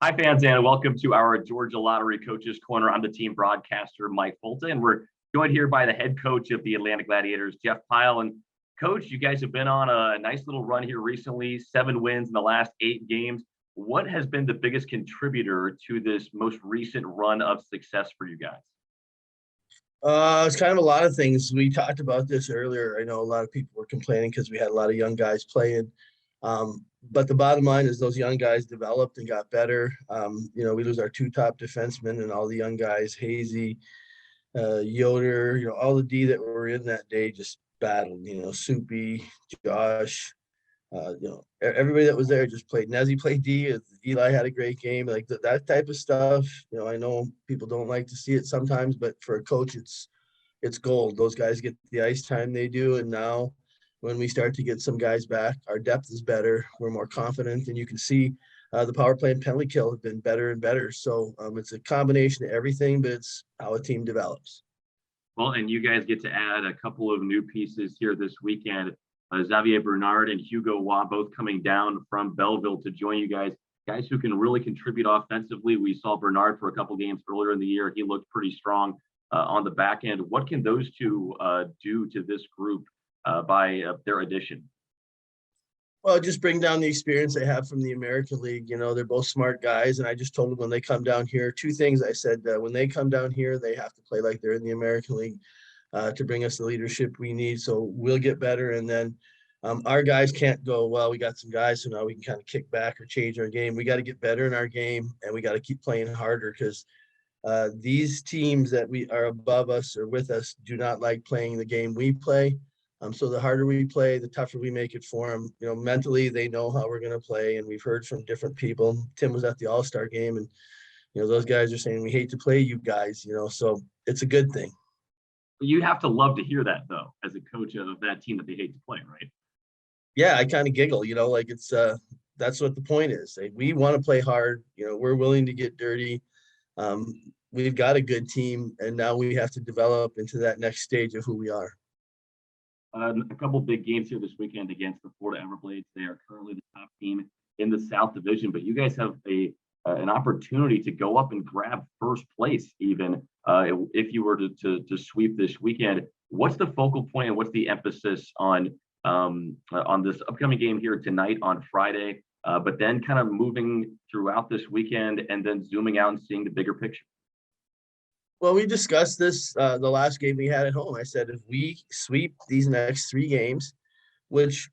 Hi, fans, and welcome to our Georgia Lottery Coaches Corner. I'm the team broadcaster, Mike Folta, and we're joined here by the head coach of the Atlanta Gladiators, Jeff Pyle. And, Coach, you guys have been on a nice little run here recently, 7 wins in the last 8 games. What has been the biggest contributor to this most recent run of success for you guys? It's kind of a lot of things. We talked about this earlier. I know a lot of people were complaining because we had a lot of young guys playing. But the bottom line is those young guys developed and got better. We lose our 2 top defensemen and all the young guys, Hazy, Yoder, all the D that were in that day just battled, Soupy, Josh, everybody that was there just played. Nezzy played D. Eli had a great game. Like that type of stuff. I know people don't like to see it sometimes, but for a coach, it's gold. Those guys get the ice time they do, and now when we start to get some guys back, our depth is better. We're more confident, and you can see the power play and penalty kill have been better and better. So it's a combination of everything, but it's how a team develops. Well, and you guys get to add a couple of new pieces here this weekend. Xavier Bernard and Hugo Waugh both coming down from Belleville to join you guys who can really contribute offensively. We saw Bernard for a couple games earlier in the year. He looked pretty strong on the back end. What can those two do to this group by their addition? Well, just bring down the experience they have from the American League. They're both smart guys. And I just told them when they come down here, 2 things I said. When they come down here, they have to play like they're in the American League to bring us the leadership we need. So we'll get better. And then our guys can't go, well, we got some guys, so now we can kind of kick back or change our game. We got to get better in our game, and we got to keep playing harder because these teams that we are above us or with us do not like playing the game we play. So the harder we play, the tougher we make it for them. Mentally, they know how we're going to play, and we've heard from different people. Tim was at the All-Star game, and those guys are saying we hate to play you guys. So it's a good thing. You have to love to hear that, though, as a coach of that team that they hate to play, right? Yeah, I kind of giggle. Like it's that's what the point is. We want to play hard. We're willing to get dirty. We've got a good team, and now we have to develop into that next stage of who we are. A couple big games here this weekend against the Florida Everblades. They are currently the top team in the South Division, but you guys have an opportunity to go up and grab first place, even if you were to sweep this weekend. What's the focal point and what's the emphasis on this upcoming game here tonight on Friday? But then kind of moving throughout this weekend and then zooming out and seeing the bigger picture. Well, we discussed this the last game we had at home. I said if we sweep these next 3 games, which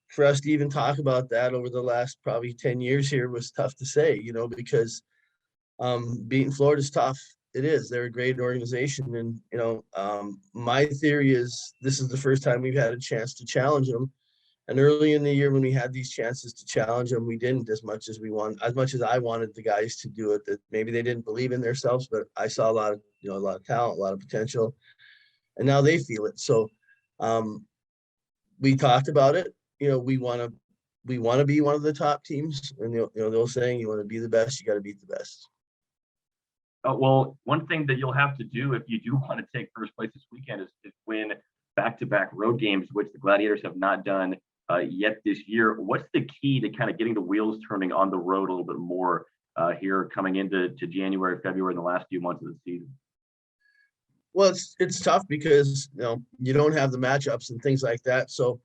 for us to even talk about that over the last probably 10 years here was tough to say, because beating Florida is tough. It is. They're a great organization. And, my theory is this is the first time we've had a chance to challenge them. And early in the year when we had these chances to challenge them, we didn't as much as I wanted the guys to do it. That maybe they didn't believe in themselves, but I saw a lot of talent, a lot of potential, and now they feel it. So we talked about it. We want to be one of the top teams, and the old saying, you want to be the best, you got to beat the best. Well, one thing that you'll have to do if you do want to take first place this weekend is win back-to-back road games, which the Gladiators have not done yet this year. What's the key to kind of getting the wheels turning on the road a little bit more here coming into January, February, and the last few months of the season? Well, it's tough because you don't have the matchups and things like that. So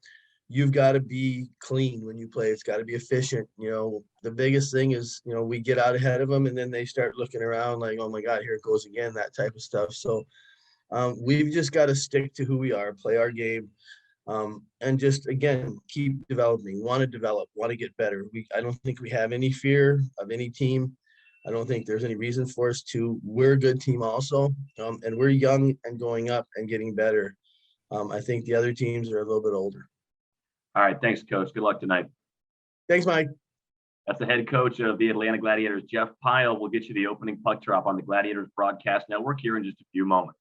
you've got to be clean when you play. It's got to be efficient. The biggest thing is we get out ahead of them and then they start looking around like, oh my God, here it goes again, that type of stuff. So we've just got to stick to who we are, play our game. And just, again, keep developing, want to develop, want to get better. I don't think we have any fear of any team. I don't think there's any reason for us to. We're a good team also, and we're young and going up and getting better. I think the other teams are a little bit older. All right. Thanks, Coach. Good luck tonight. Thanks, Mike. That's the head coach of the Atlanta Gladiators, Jeff Pyle. We'll get you the opening puck drop on the Gladiators Broadcast Network here in just a few moments.